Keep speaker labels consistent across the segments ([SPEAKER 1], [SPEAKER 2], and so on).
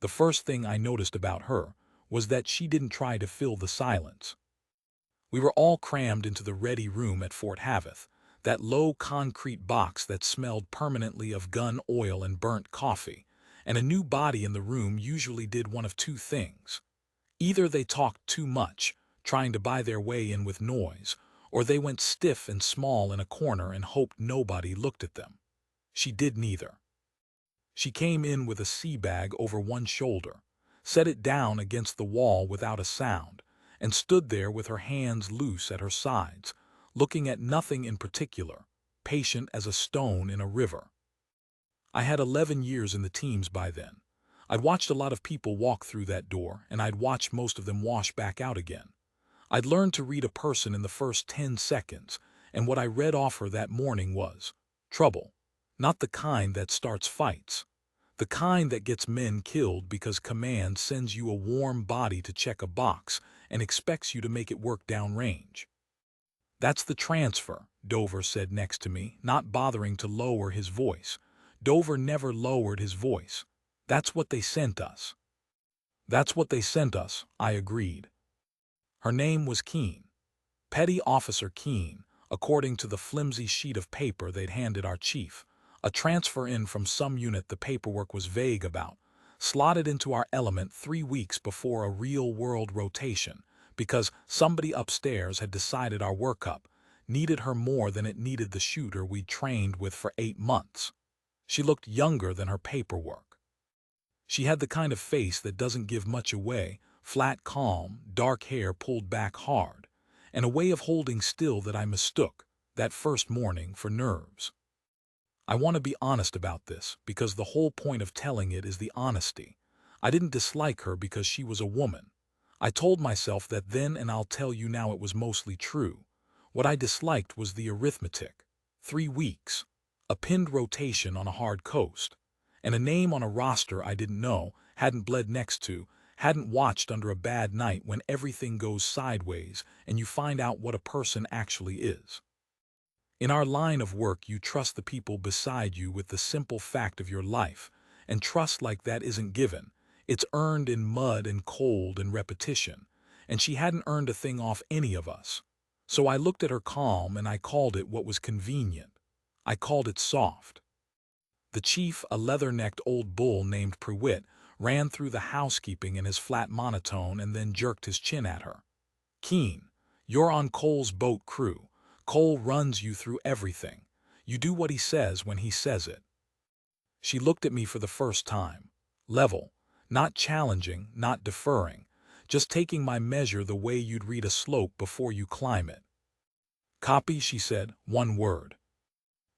[SPEAKER 1] The first thing I noticed about her was that she didn't try to fill the silence. We were all crammed into the ready room at Fort Haveth, that low concrete box that smelled permanently of gun oil and burnt coffee, and a new body in the room usually did one of two things. Either they talked too much, trying to buy their way in with noise, or they went stiff and small in a corner and hoped nobody looked at them. She did neither. She came in with a sea bag over one shoulder, set it down against the wall without a sound, and stood there with her hands loose at her sides, looking at nothing in particular, patient as a stone in a river. I had 11 years in the teams by then. I'd watched a lot of people walk through that door, and I'd watched most of them wash back out again. I'd learned to read a person in the first 10 seconds, and what I read off her that morning was trouble. Not the kind that starts fights. The kind that gets men killed because command sends you a warm body to check a box and expects you to make it work downrange. That's the transfer, Dover said next to me, not bothering to lower his voice. Dover never lowered his voice. That's what they sent us. That's what they sent us, I agreed. Her name was Keene. Petty Officer Keene, according to the flimsy sheet of paper they'd handed our chief. A transfer in from some unit the paperwork was vague about, slotted into our element 3 weeks before a real-world rotation, because somebody upstairs had decided our workup needed her more than it needed the shooter we'd trained with for 8 months. She looked younger than her paperwork. She had the kind of face that doesn't give much away, flat calm, dark hair pulled back hard, and a way of holding still that I mistook, that first morning, for nerves. I want to be honest about this, because the whole point of telling it is the honesty. I didn't dislike her because she was a woman. I told myself that then, and I'll tell you now it was mostly true. What I disliked was the arithmetic. 3 weeks, a pinned rotation on a hard coast, and a name on a roster I didn't know, hadn't bled next to, hadn't watched under a bad night when everything goes sideways and you find out what a person actually is. In our line of work, you trust the people beside you with the simple fact of your life, and trust like that isn't given. It's earned in mud and cold and repetition, and she hadn't earned a thing off any of us. So I looked at her calm and I called it what was convenient. I called it soft. The chief, a leather-necked old bull named Prewitt, ran through the housekeeping in his flat monotone and then jerked his chin at her. Keene, you're on Cole's boat crew. Cole runs you through everything. You do what he says when he says it. She looked at me for the first time. Level, not challenging, not deferring, just taking my measure the way you'd read a slope before you climb it. Copy, she said, one word.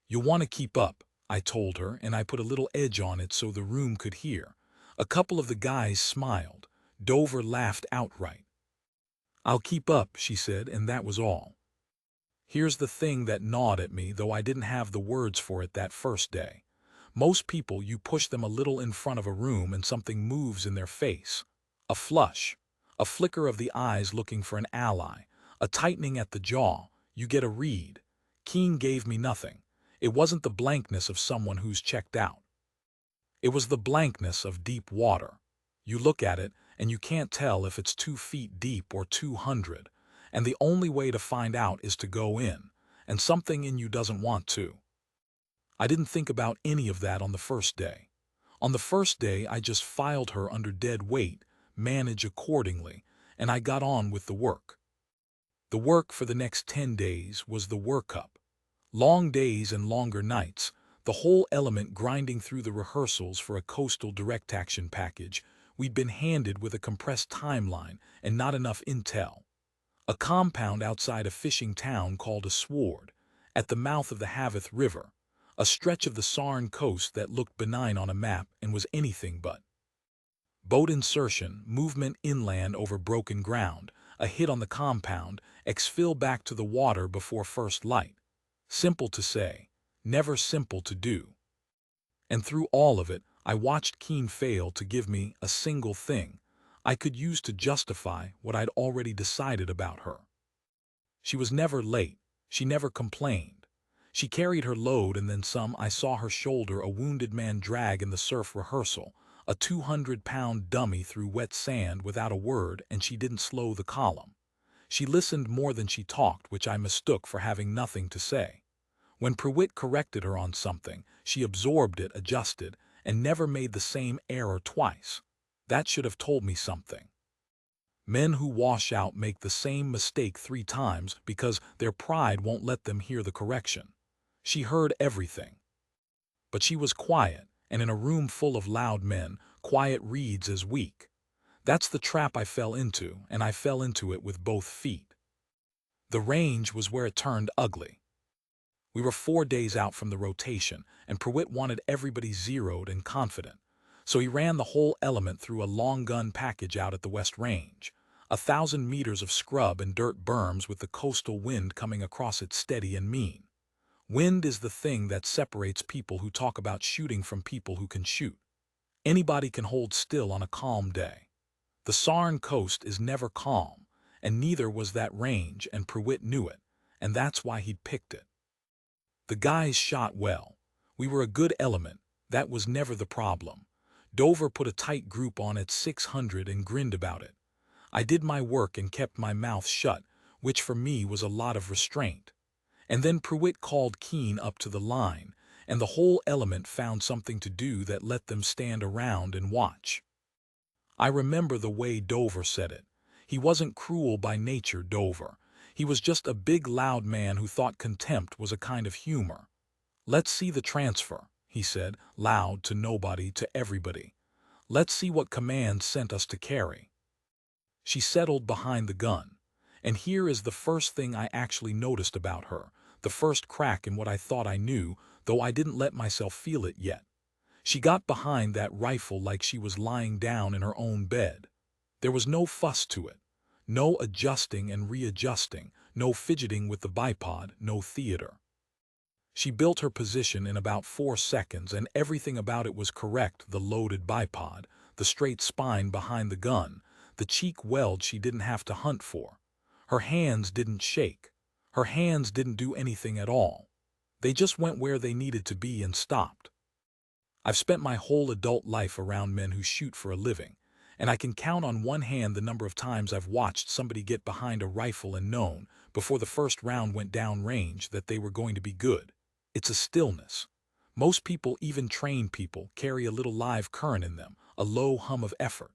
[SPEAKER 1] You'll want to keep up, I told her, and I put a little edge on it so the room could hear. A couple of the guys smiled. Dover laughed outright. I'll keep up, she said, and that was all. Here's the thing that gnawed at me, though I didn't have the words for it that first day. Most people, you push them a little in front of a room and something moves in their face. A flush, a flicker of the eyes looking for an ally, a tightening at the jaw, you get a read. Keene gave me nothing. It wasn't the blankness of someone who's checked out. It was the blankness of deep water. You look at it and you can't tell if it's 2 feet deep or 200, and the only way to find out is to go in, and something in you doesn't want to. I didn't think about any of that on the first day. On the first day, I just filed her under dead weight, manage accordingly, and I got on with the work. The work for the next 10 days was the workup. Long days and longer nights, the whole element grinding through the rehearsals for a coastal direct action package we'd been handed with a compressed timeline and not enough intel. A compound outside a fishing town called a Sword, at the mouth of the Haveth River, a stretch of the Sarn coast that looked benign on a map and was anything but. Boat insertion, movement inland over broken ground, a hit on the compound, exfil back to the water before first light. Simple to say, never simple to do. And through all of it, I watched Keene fail to give me a single thing I could use to justify what I'd already decided about her. She was never late. She never complained. She carried her load and then some. I saw her shoulder a wounded man drag in the surf rehearsal, a 200-pound dummy through wet sand without a word, and she didn't slow the column. She listened more than she talked, which I mistook for having nothing to say. When Pruitt corrected her on something, she absorbed it, adjusted, and never made the same error twice. That should have told me something. Men who wash out make the same mistake 3 times because their pride won't let them hear the correction. She heard everything. But she was quiet, and in a room full of loud men, quiet reads as weak. That's the trap I fell into, and I fell into it with both feet. The range was where it turned ugly. We were 4 days out from the rotation, and Pruitt wanted everybody zeroed and confident. So he ran the whole element through a long gun package out at the West Range. 1,000 meters of scrub and dirt berms with the coastal wind coming across it steady and mean. Wind is the thing that separates people who talk about shooting from people who can shoot. Anybody can hold still on a calm day. The Sarn coast is never calm, and neither was that range, and Pruitt knew it, and that's why he'd picked it. The guys shot well. We were a good element. That was never the problem. Dover put a tight group on at 600 and grinned about it. I did my work and kept my mouth shut, which for me was a lot of restraint. And then Pruitt called Keene up to the line, and the whole element found something to do that let them stand around and watch. I remember the way Dover said it. He wasn't cruel by nature, Dover. He was just a big loud man who thought contempt was a kind of humor. "Let's see the transfer," he said, loud to nobody, to everybody. "Let's see what command sent us to carry." She settled behind the gun. And here is the first thing I actually noticed about her, the first crack in what I thought I knew, though I didn't let myself feel it yet. She got behind that rifle like she was lying down in her own bed. There was no fuss to it. No adjusting and readjusting, no fidgeting with the bipod, no theater. She built her position in about 4 seconds, and everything about it was correct: the loaded bipod, the straight spine behind the gun, the cheek weld she didn't have to hunt for. Her hands didn't shake. Her hands didn't do anything at all. They just went where they needed to be and stopped. I've spent my whole adult life around men who shoot for a living, and I can count on one hand the number of times I've watched somebody get behind a rifle and known, before the first round went down range, that they were going to be good. It's a stillness. Most people, even trained people, carry a little live current in them, a low hum of effort.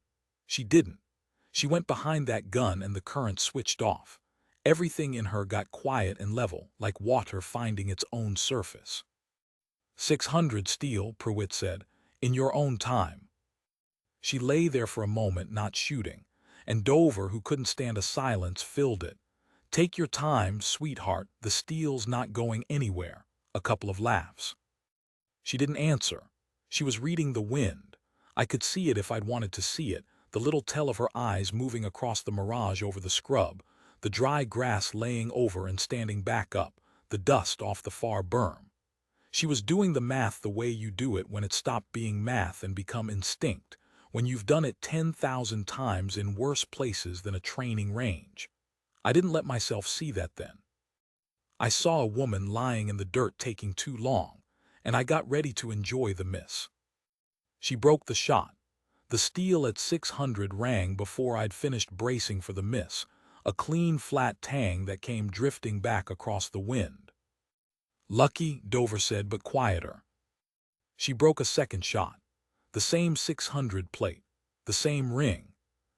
[SPEAKER 1] She didn't. She went behind that gun and the current switched off. Everything in her got quiet and level, like water finding its own surface. 600 steel, Pruitt said, in your own time. She lay there for a moment, not shooting, and Dover, who couldn't stand a silence, filled it. "Take your time, sweetheart, the steel's not going anywhere." A couple of laughs. She didn't answer. She was reading the wind. I could see it if I'd wanted to see it, the little tell of her eyes moving across the mirage over the scrub, the dry grass laying over and standing back up, the dust off the far berm. She was doing the math the way you do it when it stopped being math and become instinct, when you've done it 10,000 times in worse places than a training range. I didn't let myself see that then. I saw a woman lying in the dirt taking too long, and I got ready to enjoy the miss. She broke the shot. The steel at 600 rang before I'd finished bracing for the miss, a clean flat tang that came drifting back across the wind. "Lucky," Dover said, but quieter. She broke a second shot. The same 600 plate, the same ring.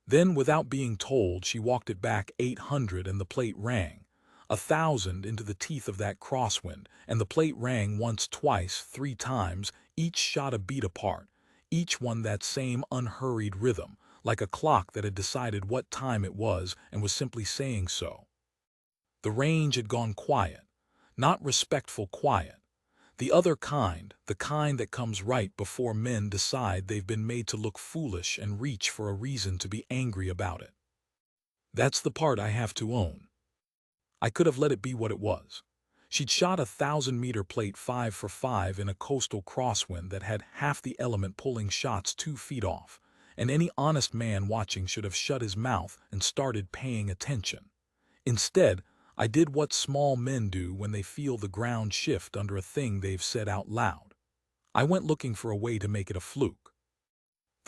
[SPEAKER 1] Then, without being told, she walked it back 800 and the plate rang. 1,000 into the teeth of that crosswind, and the plate rang once, twice, 3 times, each shot a beat apart, each one that same unhurried rhythm, like a clock that had decided what time it was and was simply saying so. The range had gone quiet, not respectful quiet. The other kind, the kind that comes right before men decide they've been made to look foolish and reach for a reason to be angry about it. That's the part I have to own. I could have let it be what it was. She'd shot a 1,000-meter plate 5 for 5 in a coastal crosswind that had half the element pulling shots 2 feet off, and any honest man watching should have shut his mouth and started paying attention. Instead, I did what small men do when they feel the ground shift under a thing they've said out loud. I went looking for a way to make it a fluke.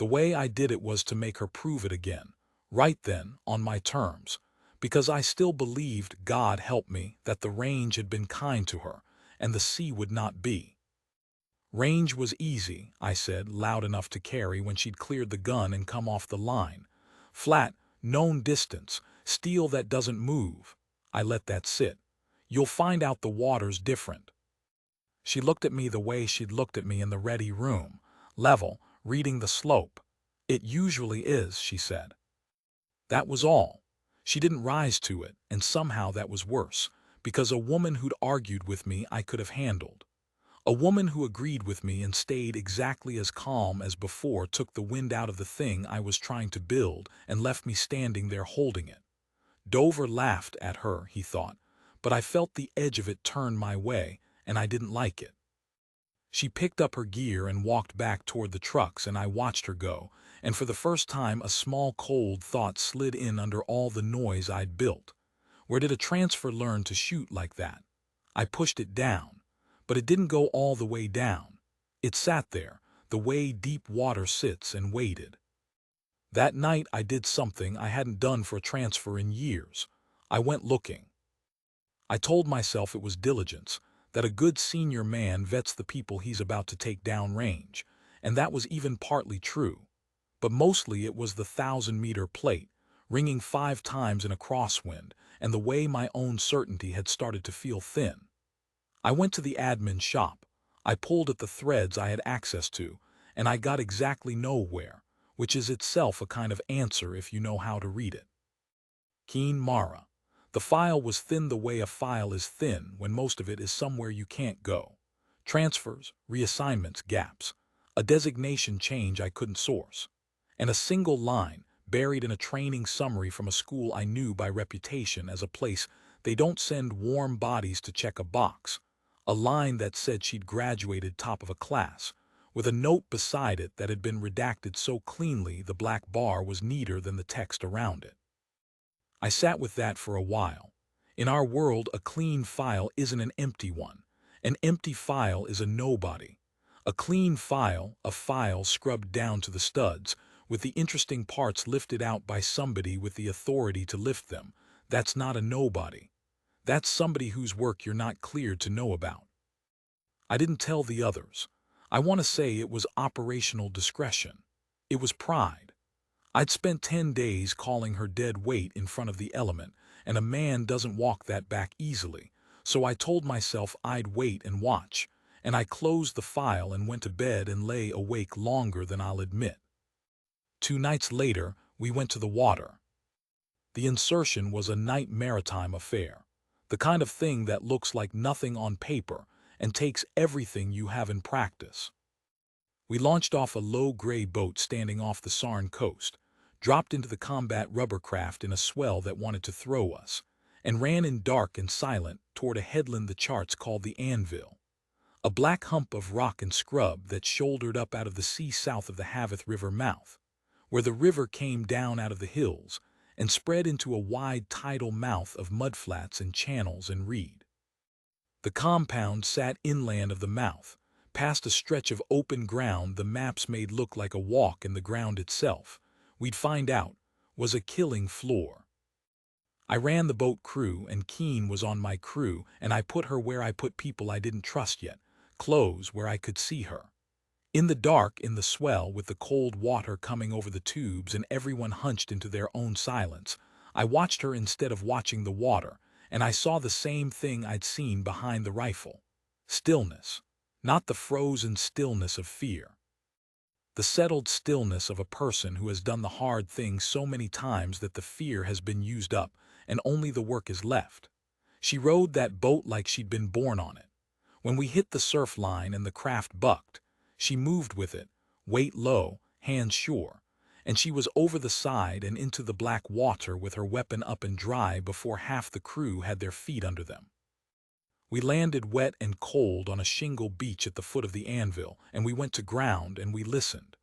[SPEAKER 1] The way I did it was to make her prove it again, right then, on my terms, because I still believed, God help me, that the range had been kind to her, and the sea would not be. Range was easy, I said, loud enough to carry when she'd cleared the gun and come off the line. Flat, known distance, steel that doesn't move. I let that sit. You'll find out the water's different. She looked at me the way she'd looked at me in the ready room, level, reading the slope. It usually is, she said. That was all. She didn't rise to it, and somehow that was worse, because a woman who'd argued with me I could have handled. A woman who agreed with me and stayed exactly as calm as before took the wind out of the thing I was trying to build and left me standing there holding it. Dover laughed at her, he thought, but I felt the edge of it turn my way, and I didn't like it. She picked up her gear and walked back toward the trucks, and I watched her go, and for the first time a small cold thought slid in under all the noise I'd built. Where did a transfer learn to shoot like that? I pushed it down, but it didn't go all the way down. It sat there, the way deep water sits, and waited. That night I did something I hadn't done for a transfer in years. I went looking. I told myself it was diligence, that a good senior man vets the people he's about to take down range, and that was even partly true. But mostly it was the 1,000-meter plate, ringing 5 times in a crosswind, and the way my own certainty had started to feel thin. I went to the admin shop. I pulled at the threads I had access to, and I got exactly nowhere, which is itself a kind of answer if you know how to read it. Keen Mara. The file was thin the way a file is thin when most of it is somewhere you can't go. Transfers, reassignments, gaps. A designation change I couldn't source. And a single line, buried in a training summary from a school I knew by reputation as a place they don't send warm bodies to check a box. A line that said she'd graduated top of a class, with a note beside it that had been redacted so cleanly the black bar was neater than the text around it. I sat with that for a while. In our world, a clean file isn't an empty one. An empty file is a nobody. A clean file, a file scrubbed down to the studs, with the interesting parts lifted out by somebody with the authority to lift them, that's not a nobody. That's somebody whose work you're not cleared to know about. I didn't tell the others. I want to say it was operational discretion. It was pride. I'd spent 10 days calling her dead weight in front of the element, and a man doesn't walk that back easily, so I told myself I'd wait and watch, and I closed the file and went to bed and lay awake longer than I'll admit. 2 nights later, we went to the water. The insertion was a night maritime affair, the kind of thing that looks like nothing on paper and takes everything you have in practice. We launched off a low gray boat standing off the Sarn coast, dropped into the combat rubber craft in a swell that wanted to throw us, and ran in dark and silent toward a headland the charts called the Anvil, a black hump of rock and scrub that shouldered up out of the sea south of the Haveth River mouth, where the river came down out of the hills and spread into a wide tidal mouth of mudflats and channels and reed. The compound sat inland of the mouth, past a stretch of open ground the maps made look like a walk in the ground itself, we'd find out, was a killing floor. I ran the boat crew, and Keen was on my crew, and I put her where I put people I didn't trust yet, close where I could see her. In the dark, in the swell, with the cold water coming over the tubes and everyone hunched into their own silence, I watched her instead of watching the water, and I saw the same thing I'd seen behind the rifle. Stillness. Not the frozen stillness of fear. The settled stillness of a person who has done the hard thing so many times that the fear has been used up and only the work is left. She rode that boat like she'd been born on it. When we hit the surf line and the craft bucked, she moved with it, weight low, hands sure, and she was over the side and into the black water with her weapon up and dry before half the crew had their feet under them. We landed wet and cold on a shingle beach at the foot of the Anvil, and we went to ground and we listened.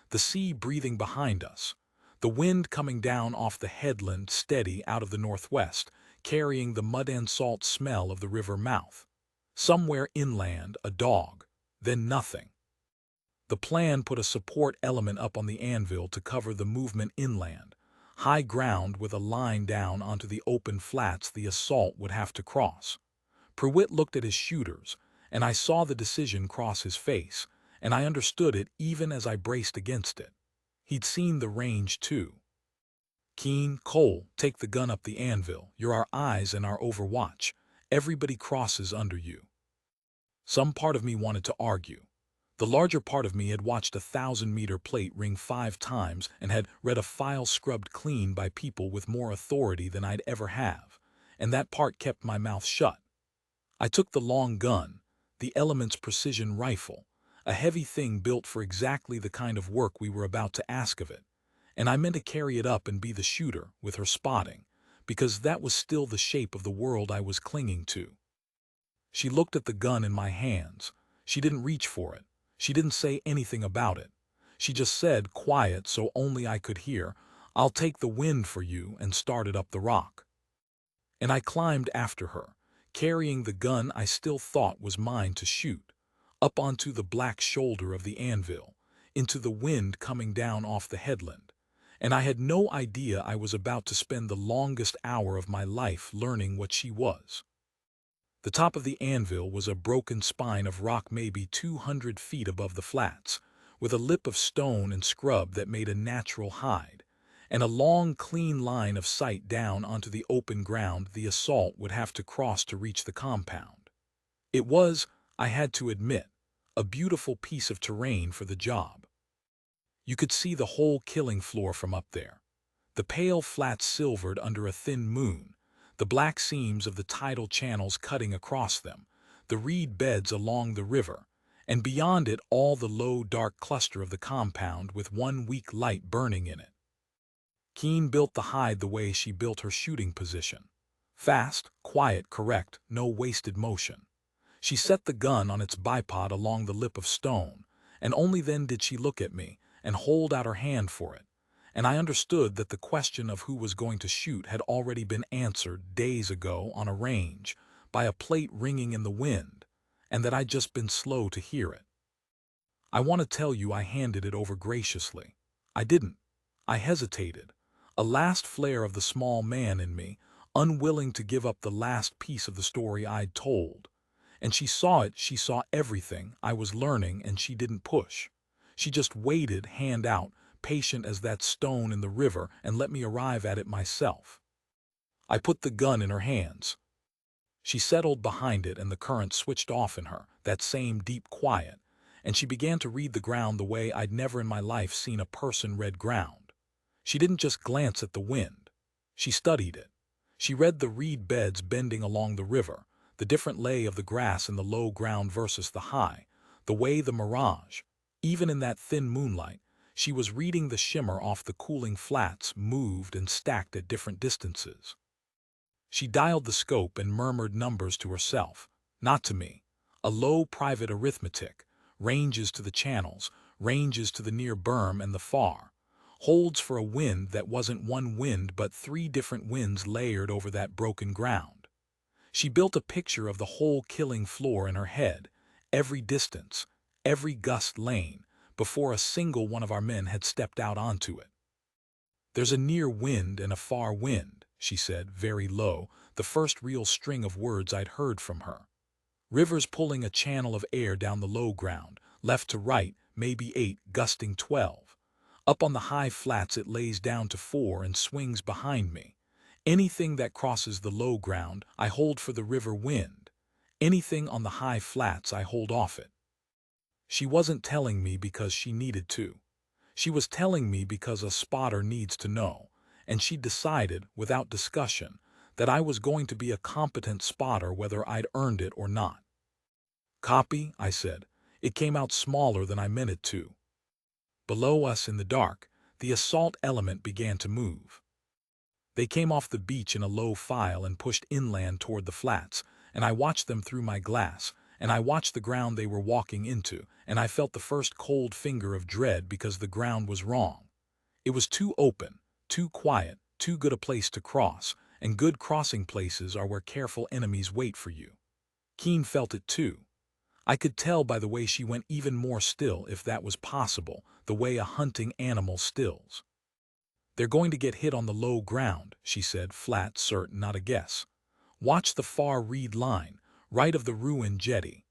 [SPEAKER 1] The sea breathing behind us, the wind coming down off the headland steady out of the northwest, carrying the mud and salt smell of the river mouth. Somewhere inland, a dog, then nothing. The plan put a support element up on the anvil to cover the movement inland, high ground with a line down onto the open flats the assault would have to cross. Pruitt looked at his shooters, and I saw the decision cross his face, and I understood it even as I braced against it. He'd seen the range too. "Keen, Cole, take the gun up the anvil. You're our eyes and our overwatch. Everybody crosses under you." Some part of me wanted to argue. The larger part of me had watched a 1,000-meter plate ring 5 times and had read a file scrubbed clean by people with more authority than I'd ever have, and that part kept my mouth shut. I took the long gun, the Element's precision rifle, a heavy thing built for exactly the kind of work we were about to ask of it, and I meant to carry it up and be the shooter with her spotting, because that was still the shape of the world I was clinging to. She looked at the gun in my hands. She didn't reach for it. She didn't say anything about it. She just said, quiet so only I could hear, "I'll take the wind for you," and started up the rock. And I climbed after her, carrying the gun I still thought was mine to shoot, up onto the black shoulder of the anvil, into the wind coming down off the headland. And I had no idea I was about to spend the longest hour of my life learning what she was. The top of the anvil was a broken spine of rock maybe 200 feet above the flats, with a lip of stone and scrub that made a natural hide, and a long, clean line of sight down onto the open ground the assault would have to cross to reach the compound. It was, I had to admit, a beautiful piece of terrain for the job. You could see the whole killing floor from up there. The pale flats silvered under a thin moon, the black seams of the tidal channels cutting across them, the reed beds along the river, and beyond it all the low, dark cluster of the compound with one weak light burning in it. Keen built the hide the way she built her shooting position. Fast, quiet, correct, no wasted motion. She set the gun on its bipod along the lip of stone, and only then did she look at me and hold out her hand for it. And I understood that the question of who was going to shoot had already been answered days ago on a range by a plate ringing in the wind, and that I'd just been slow to hear it. I want to tell you I handed it over graciously. I didn't. I hesitated, a last flare of the small man in me, unwilling to give up the last piece of the story I'd told. And she saw it, she saw everything I was learning, and she didn't push. She just waited, hand out, patient as that stone in the river, and let me arrive at it myself. I put the gun in her hands. She settled behind it and the current switched off in her, that same deep quiet, and she began to read the ground the way I'd never in my life seen a person read ground. She didn't just glance at the wind. She studied it. She read the reed beds bending along the river, the different lay of the grass in the low ground versus the high, the way the mirage, even in that thin moonlight, she was reading the shimmer off the cooling flats moved and stacked at different distances. She dialed the scope and murmured numbers to herself, not to me, a low private arithmetic, ranges to the channels, ranges to the near berm and the far, holds for a wind that wasn't one wind but 3 different winds layered over that broken ground. She built a picture of the whole killing floor in her head, every distance, every gust lane, before a single one of our men had stepped out onto it. "There's a near wind and a far wind," she said, very low, the first real string of words I'd heard from her. "Rivers pulling a channel of air down the low ground, left to right, maybe 8, gusting 12. Up on the high flats it lays down to 4 and swings behind me. Anything that crosses the low ground, I hold for the river wind. Anything on the high flats, I hold off it." She wasn't telling me because she needed to. She was telling me because a spotter needs to know, and she decided, without discussion, that I was going to be a competent spotter whether I'd earned it or not. "Copy," I said. It came out smaller than I meant it to. Below us in the dark, the assault element began to move. They came off the beach in a low file and pushed inland toward the flats, and I watched them through my glass, and I watched the ground they were walking into, and I felt the first cold finger of dread because the ground was wrong. It was too open, too quiet, too good a place to cross, and good crossing places are where careful enemies wait for you. Keen felt it too. I could tell by the way she went even more still, if that was possible, the way a hunting animal stills. "They're going to get hit on the low ground," she said, flat, certain, not a guess. "Watch the far reed line, right of the ruined jetty."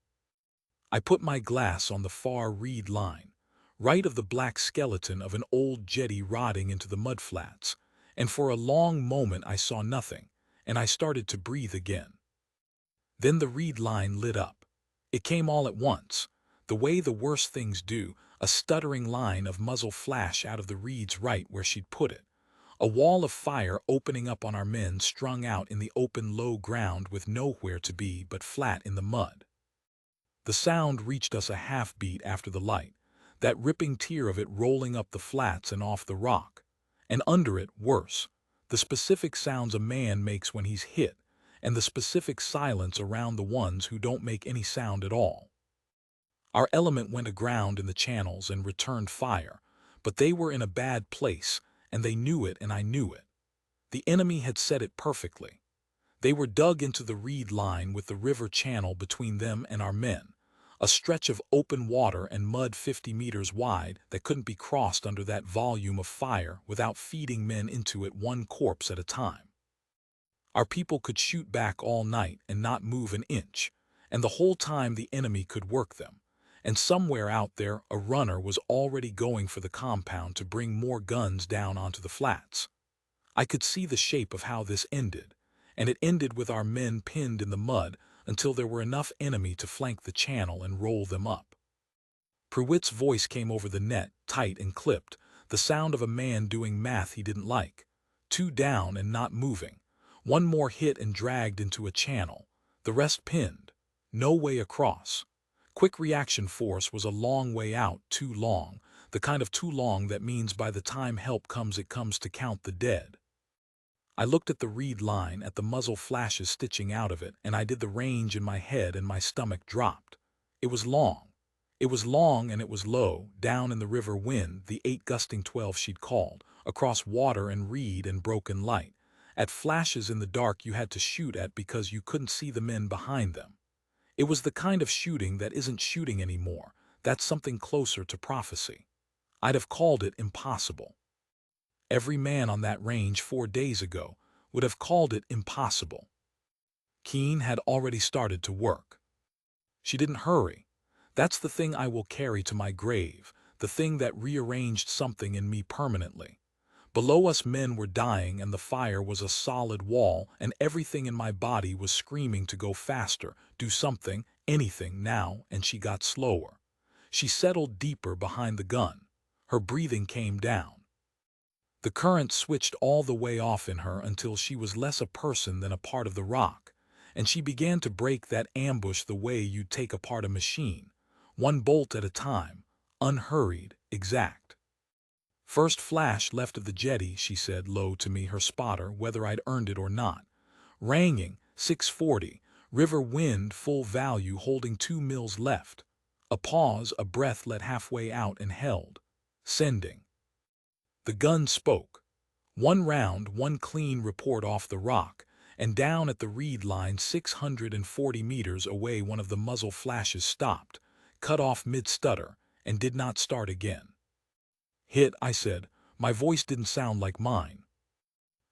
[SPEAKER 1] I put my glass on the far reed line, right of the black skeleton of an old jetty rotting into the mudflats, and for a long moment I saw nothing, and I started to breathe again. Then the reed line lit up. It came all at once, the way the worst things do, a stuttering line of muzzle flash out of the reeds right where she'd put it. A wall of fire opening up on our men strung out in the open low ground with nowhere to be but flat in the mud. The sound reached us a half-beat after the light, that ripping tear of it rolling up the flats and off the rock. And under it, worse, the specific sounds a man makes when he's hit, and the specific silence around the ones who don't make any sound at all. Our element went aground in the channels and returned fire, but they were in a bad place, and they knew it and I knew it. The enemy had said it perfectly. They were dug into the reed line with the river channel between them and our men, a stretch of open water and mud 50 meters wide that couldn't be crossed under that volume of fire without feeding men into it one corpse at a time. Our people could shoot back all night and not move an inch, and the whole time the enemy could work them. And somewhere out there a runner was already going for the compound to bring more guns down onto the flats. I could see the shape of how this ended, and it ended with our men pinned in the mud until there were enough enemy to flank the channel and roll them up. Pruitt's voice came over the net, tight and clipped, the sound of a man doing math he didn't like. 2 down and not moving. 1 more hit and dragged into a channel. The rest pinned. No way across. Quick reaction force was a long way out, too long, the kind of too long that means by the time help comes it comes to count the dead. I looked at the reed line, at the muzzle flashes stitching out of it, and I did the range in my head and my stomach dropped. It was long. It was long and it was low, down in the river wind, the 8 gusting 12 she'd called, across water and reed and broken light, at flashes in the dark you had to shoot at because you couldn't see the men behind them. It was the kind of shooting that isn't shooting anymore, that's something closer to prophecy. I'd have called it impossible. Every man on that range 4 days ago would have called it impossible. Keene had already started to work. She didn't hurry. That's the thing I will carry to my grave, the thing that rearranged something in me permanently. Below us men were dying and the fire was a solid wall and everything in my body was screaming to go faster, do something, anything now, and she got slower. She settled deeper behind the gun. Her breathing came down. The current switched all the way off in her until she was less a person than a part of the rock, and she began to break that ambush the way you'd take apart a machine, 1 bolt at a time, unhurried, exact. "First flash left of the jetty," she said low to me, her spotter, whether I'd earned it or not. "Ranging, 640, river wind full value holding 2 mils left." A pause, a breath let halfway out and held. "Sending." The gun spoke. 1 round, 1 clean report off the rock, and down at the reed line 640 meters away one of the muzzle flashes stopped, cut off mid-stutter, and did not start again. "Hit," I said. My voice didn't sound like mine.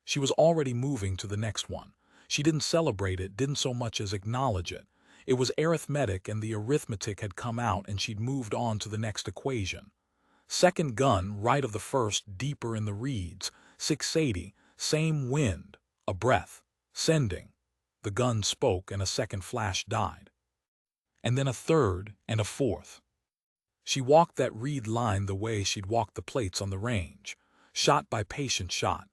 [SPEAKER 1] She was already moving to the next one. She didn't celebrate it, didn't so much as acknowledge it. It was arithmetic and the arithmetic had come out and she'd moved on to the next equation. Second gun, right of the first, deeper in the reeds, 680, same wind, a breath, sending. The gun spoke and a second flash died. And then a third and a fourth. She walked that reed line the way she'd walked the plates on the range, shot by patient shot,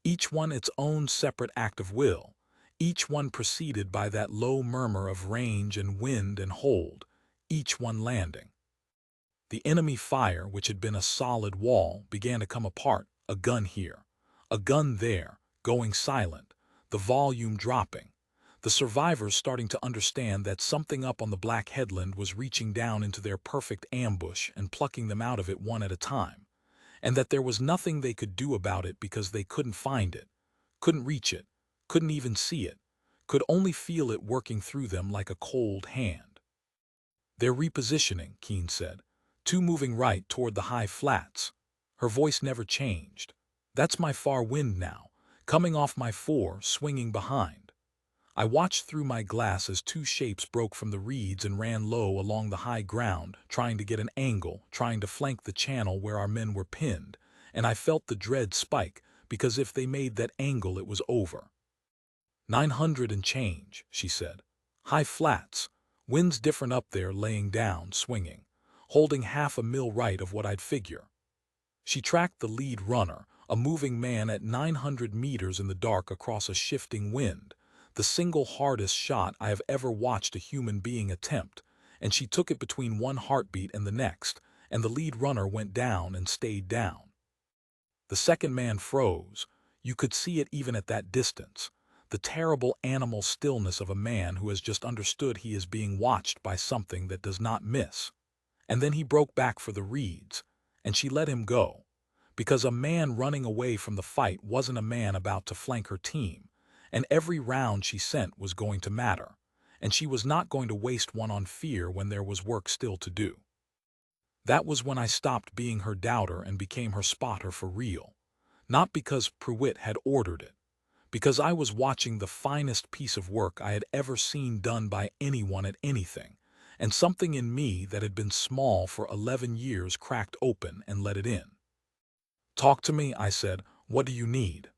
[SPEAKER 1] each one its own separate act of will, each one preceded by that low murmur of range and wind and hold, each one landing. The enemy fire, which had been a solid wall, began to come apart, a gun here, a gun there, going silent, the volume dropping. The survivors starting to understand that something up on the black headland was reaching down into their perfect ambush and plucking them out of it one at a time, and that there was nothing they could do about it because they couldn't find it, couldn't reach it, couldn't even see it, could only feel it working through them like a cold hand. They're repositioning, Keene said. Two moving right toward the high flats. Her voice never changed. That's my far wind now, coming off my fore, swinging behind. I watched through my glass as two shapes broke from the reeds and ran low along the high ground, trying to get an angle, trying to flank the channel where our men were pinned, and I felt the dread spike, because if they made that angle it was over. 900 and change, she said. High flats. Wind's different up there, laying down, swinging, holding half a mil right of what I'd figure. She tracked the lead runner, a moving man at 900 meters in the dark across a shifting wind, the single hardest shot I have ever watched a human being attempt, and she took it between one heartbeat and the next, and the lead runner went down and stayed down. The second man froze. You could see it even at that distance, the terrible animal stillness of a man who has just understood he is being watched by something that does not miss. And then he broke back for the reeds, and she let him go, because a man running away from the fight wasn't a man about to flank her team, and every round she sent was going to matter, and she was not going to waste one on fear when there was work still to do. That was when I stopped being her doubter and became her spotter for real, not because Pruitt had ordered it, because I was watching the finest piece of work I had ever seen done by anyone at anything, and something in me that had been small for 11 years cracked open and let it in. "Talk to me," I said. "What do you need?"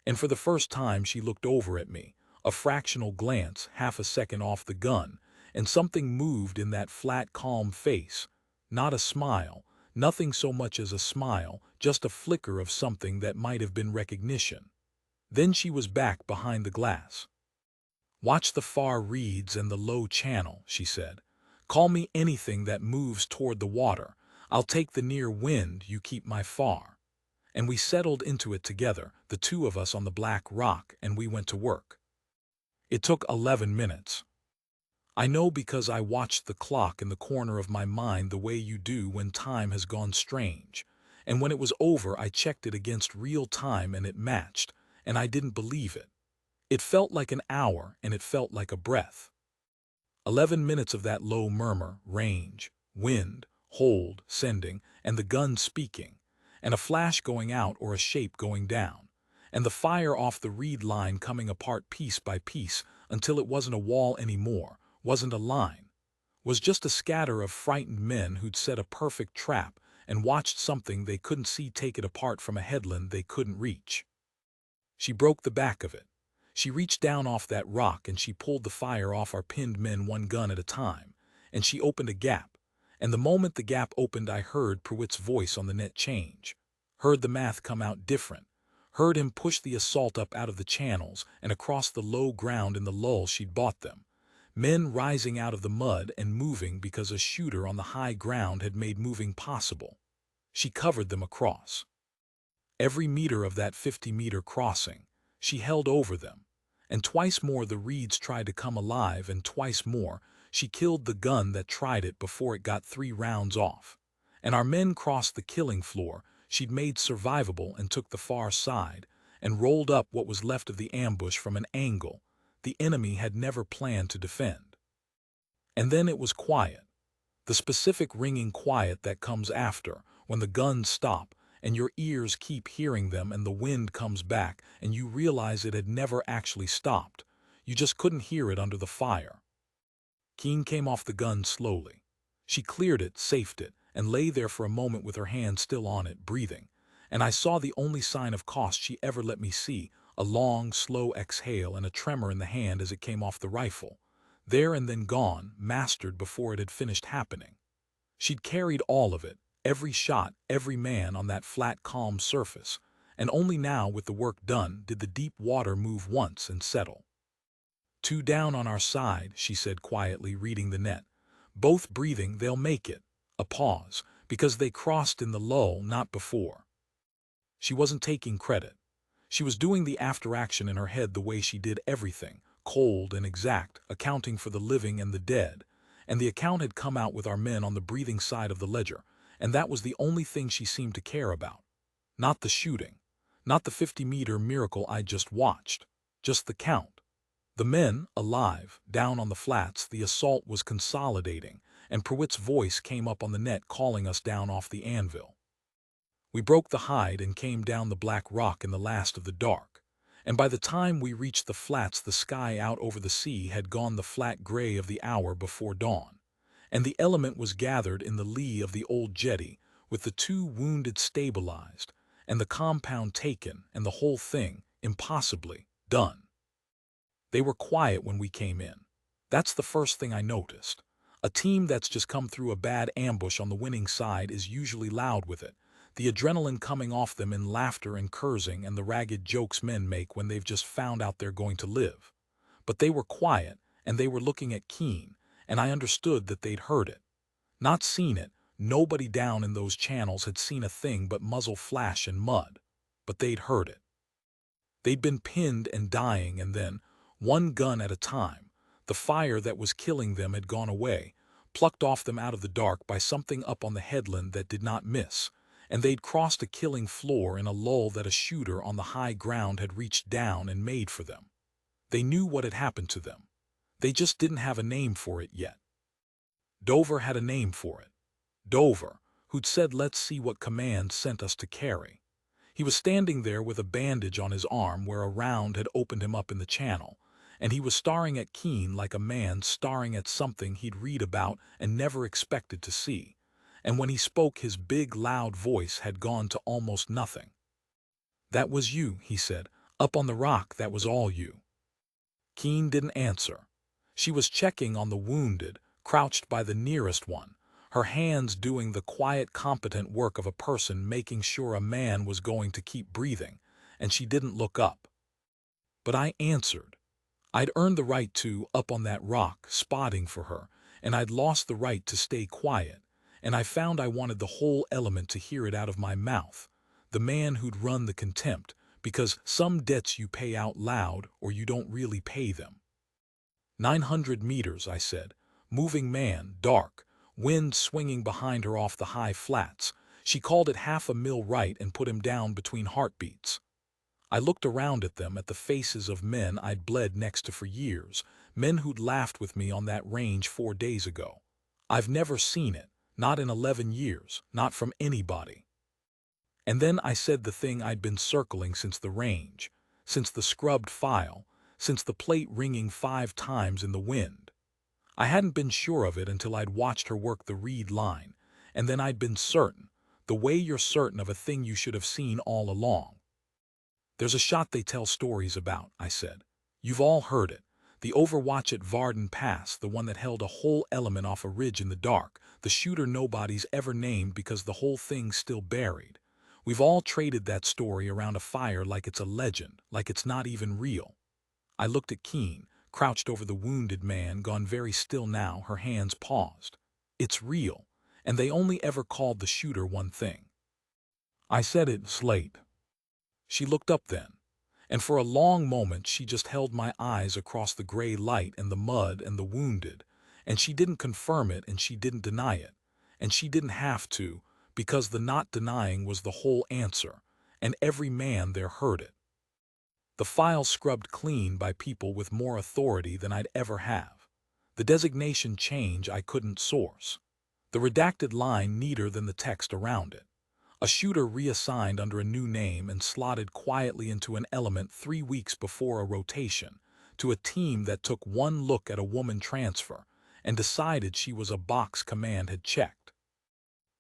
[SPEAKER 1] And for the first time she looked over at me, a fractional glance, half a second off the gun, and something moved in that flat, calm face. Not a smile, nothing so much as a smile, just a flicker of something that might have been recognition. Then she was back behind the glass. "Watch the far reeds and the low channel," she said. "Call me anything that moves toward the water. I'll take the near wind, you keep my far." And we settled into it together, the two of us on the black rock, and we went to work. It took 11 minutes. I know because I watched the clock in the corner of my mind the way you do when time has gone strange. And when it was over I checked it against real time and it matched, and I didn't believe it. It felt like an hour and it felt like a breath. 11 minutes of that low murmur, range, wind, hold, sending, and the gun speaking, and a flash going out or a shape going down, and the fire off the reed line coming apart piece by piece until it wasn't a wall anymore, wasn't a line, was just a scatter of frightened men who'd set a perfect trap and watched something they couldn't see take it apart from a headland they couldn't reach. She broke the back of it. She reached down off that rock and she pulled the fire off our pinned men one gun at a time, and she opened a gap, and the moment the gap opened I heard Pruitt's voice on the net change, heard the math come out different, heard him push the assault up out of the channels and across the low ground in the lull she'd bought them, men rising out of the mud and moving because a shooter on the high ground had made moving possible. She covered them across. Every meter of that 50-meter crossing, she held over them, and twice more the reeds tried to come alive, and twice more she killed the gun that tried it before it got 3 rounds off. And our men crossed the killing floor she'd made survivable and took the far side, and rolled up what was left of the ambush from an angle the enemy had never planned to defend. And then it was quiet, the specific ringing quiet that comes after, when the guns stop, and your ears keep hearing them and the wind comes back and you realize it had never actually stopped. You just couldn't hear it under the fire. Keene came off the gun slowly. She cleared it, safed it, and lay there for a moment with her hand still on it, breathing. And I saw the only sign of cost she ever let me see, a long, slow exhale and a tremor in the hand as it came off the rifle. There and then gone, mastered before it had finished happening. She'd carried all of it, every shot, every man on that flat, calm surface, and only now, with the work done, did the deep water move once and settle. 2 down on our side, she said quietly, reading the net. Both breathing, they'll make it. A pause, because they crossed in the lull, not before. She wasn't taking credit. She was doing the after-action in her head the way she did everything, cold and exact, accounting for the living and the dead, and the account had come out with our men on the breathing side of the ledger, and that was the only thing she seemed to care about. Not the shooting, not the 50-meter miracle I just watched, just the count. The men, alive, down on the flats, the assault was consolidating, and Prewitt's voice came up on the net calling us down off the anvil. We broke the hide and came down the black rock in the last of the dark, and by the time we reached the flats the sky out over the sea had gone the flat gray of the hour before dawn, and the element was gathered in the lee of the old jetty, with the 2 wounded stabilized, and the compound taken, and the whole thing, impossibly, done. They were quiet when we came in. That's the first thing I noticed. A team that's just come through a bad ambush on the winning side is usually loud with it, the adrenaline coming off them in laughter and cursing and the ragged jokes men make when they've just found out they're going to live. But they were quiet, and they were looking at Keen, and I understood that they'd heard it. Not seen it, nobody down in those channels had seen a thing but muzzle flash and mud. But they'd heard it. They'd been pinned and dying, and then, one gun at a time, the fire that was killing them had gone away, plucked off them out of the dark by something up on the headland that did not miss, and they'd crossed a killing floor in a lull that a shooter on the high ground had reached down and made for them. They knew what had happened to them. They just didn't have a name for it yet. Dover had a name for it. Dover, who'd said let's see what command sent us to carry. He was standing there with a bandage on his arm where a round had opened him up in the channel, and he was staring at Keen like a man staring at something he'd read about and never expected to see, and when he spoke his big loud voice had gone to almost nothing. "That was you," he said. "Up on the rock, that was all you." Keen didn't answer. She was checking on the wounded, crouched by the nearest one, her hands doing the quiet, competent work of a person making sure a man was going to keep breathing, and she didn't look up. But I answered. I'd earned the right to, up on that rock, spotting for her, and I'd lost the right to stay quiet, and I found I wanted the whole element to hear it out of my mouth, the man who'd run the contempt, because some debts you pay out loud or you don't really pay them. 900 meters, I said. Moving man, dark, wind swinging behind her off the high flats. She called it 1/2 mil right and put him down between heartbeats. I looked around at them, at the faces of men I'd bled next to for years, men who'd laughed with me on that range 4 days ago. I've never seen it, not in 11 years, not from anybody. And then I said the thing I'd been circling since the range, since the scrubbed file, since the plate ringing 5 times in the wind. I hadn't been sure of it until I'd watched her work the reed line, and then I'd been certain, the way you're certain of a thing you should have seen all along. "There's a shot they tell stories about," I said. "You've all heard it. The Overwatch at Varden Pass, the one that held a whole element off a ridge in the dark, the shooter nobody's ever named because the whole thing's still buried. We've all traded that story around a fire like it's a legend, like it's not even real." I looked at Keen, crouched over the wounded man, gone very still now, her hands paused. "It's real, and they only ever called the shooter one thing." I said it's late. She looked up then, and for a long moment she just held my eyes across the gray light and the mud and the wounded, and she didn't confirm it and she didn't deny it, and she didn't have to, because the not denying was the whole answer, and every man there heard it. The file scrubbed clean by people with more authority than I'd ever have. The designation change I couldn't source. The redacted line neater than the text around it. A shooter reassigned under a new name and slotted quietly into an element 3 weeks before a rotation, to a team that took one look at a woman transfer and decided she was a box command had checked.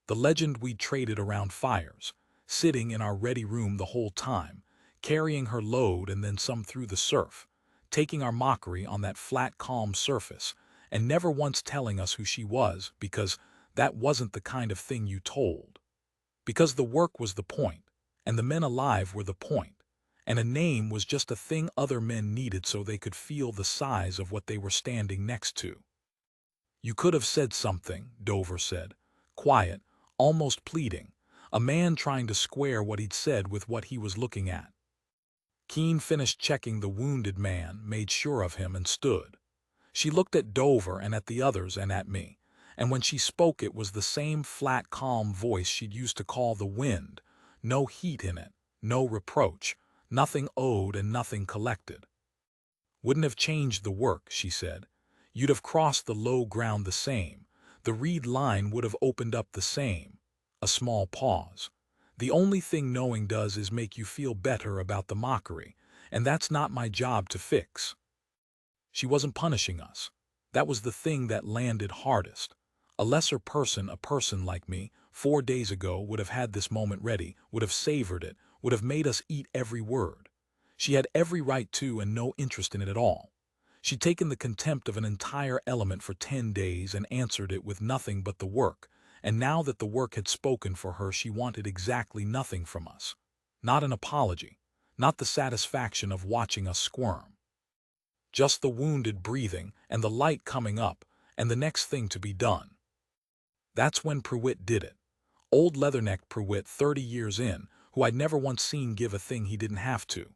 [SPEAKER 1] The legend we'd traded around fires, sitting in our ready room the whole time, carrying her load and then some through the surf, taking our mockery on that flat, calm surface, and never once telling us who she was, because that wasn't the kind of thing you told. Because the work was the point, and the men alive were the point, and a name was just a thing other men needed so they could feel the size of what they were standing next to. "You could have said something," Dover said, quiet, almost pleading, a man trying to square what he'd said with what he was looking at. Keen finished checking the wounded man, made sure of him, and stood. She looked at Dover and at the others and at me, and when she spoke it was the same flat, calm voice she'd used to call the wind, no heat in it, no reproach, nothing owed and nothing collected. Wouldn't have changed the work, she said. You'd have crossed the low ground the same. The reed line would have opened up the same. A small pause. The only thing knowing does is make you feel better about the mockery, and that's not my job to fix. She wasn't punishing us. That was the thing that landed hardest. A lesser person, a person like me, 4 days ago would have had this moment ready, would have savored it, would have made us eat every word. She had every right to and no interest in it at all. She'd taken the contempt of an entire element for 10 days and answered it with nothing but the work, and now that the work had spoken for her, she wanted exactly nothing from us. Not an apology, not the satisfaction of watching us squirm. Just the wounded breathing and the light coming up and the next thing to be done. That's when Pruitt did it. Old Leatherneck Pruitt, 30 years in, who I'd never once seen give a thing he didn't have to.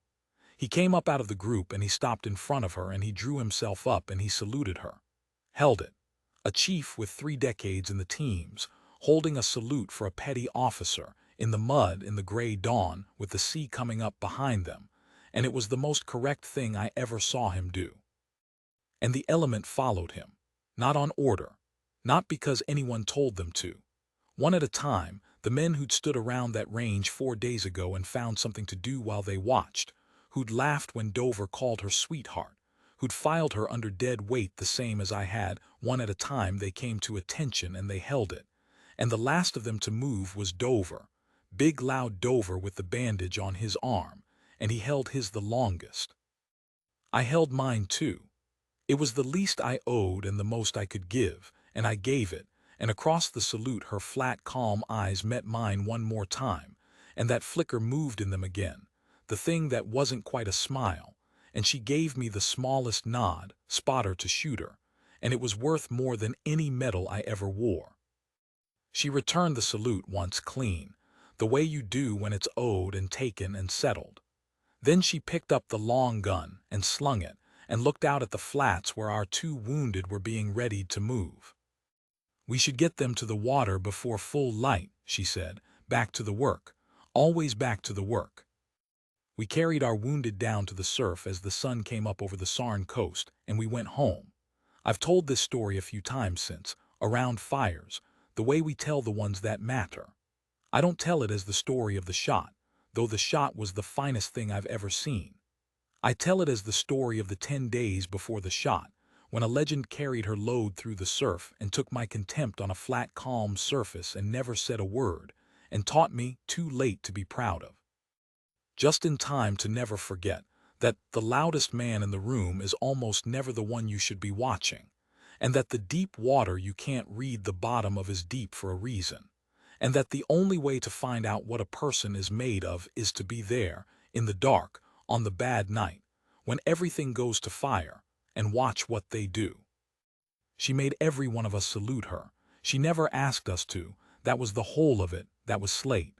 [SPEAKER 1] He came up out of the group and he stopped in front of her and he drew himself up and he saluted her. Held it. A chief with 3 decades in the teams, holding a salute for a petty officer, in the mud in the gray dawn with the sea coming up behind them, and it was the most correct thing I ever saw him do. And the element followed him, not on order, not because anyone told them to. One at a time, the men who'd stood around that range 4 days ago and found something to do while they watched, who'd laughed when Dover called her sweetheart, who'd filed her under dead weight the same as I had, one at a time they came to attention and they held it. And the last of them to move was Dover, big loud Dover with the bandage on his arm, and he held his the longest. I held mine too. It was the least I owed and the most I could give, and I gave it, and across the salute her flat, calm eyes met mine one more time, and that flicker moved in them again, the thing that wasn't quite a smile, and she gave me the smallest nod, spotter to shooter, and it was worth more than any medal I ever wore. She returned the salute once clean, the way you do when it's owed and taken and settled. Then she picked up the long gun and slung it, and looked out at the flats where our 2 wounded were being readied to move. We should get them to the water before full light, she said, back to the work, always back to the work. We carried our wounded down to the surf as the sun came up over the Sarn coast, and we went home. I've told this story a few times since, around fires, the way we tell the ones that matter. I don't tell it as the story of the shot, though the shot was the finest thing I've ever seen. I tell it as the story of the 10 days before the shot, when a legend carried her load through the surf and took my contempt on a flat, calm surface and never said a word, and taught me, too late to be proud of. Just in time to never forget that the loudest man in the room is almost never the one you should be watching, and that the deep water you can't read the bottom of is deep for a reason, and that the only way to find out what a person is made of is to be there, in the dark, on the bad night, when everything goes to fire, and watch what they do. She made every one of us salute her. She never asked us to. That was the whole of it. That was Slate.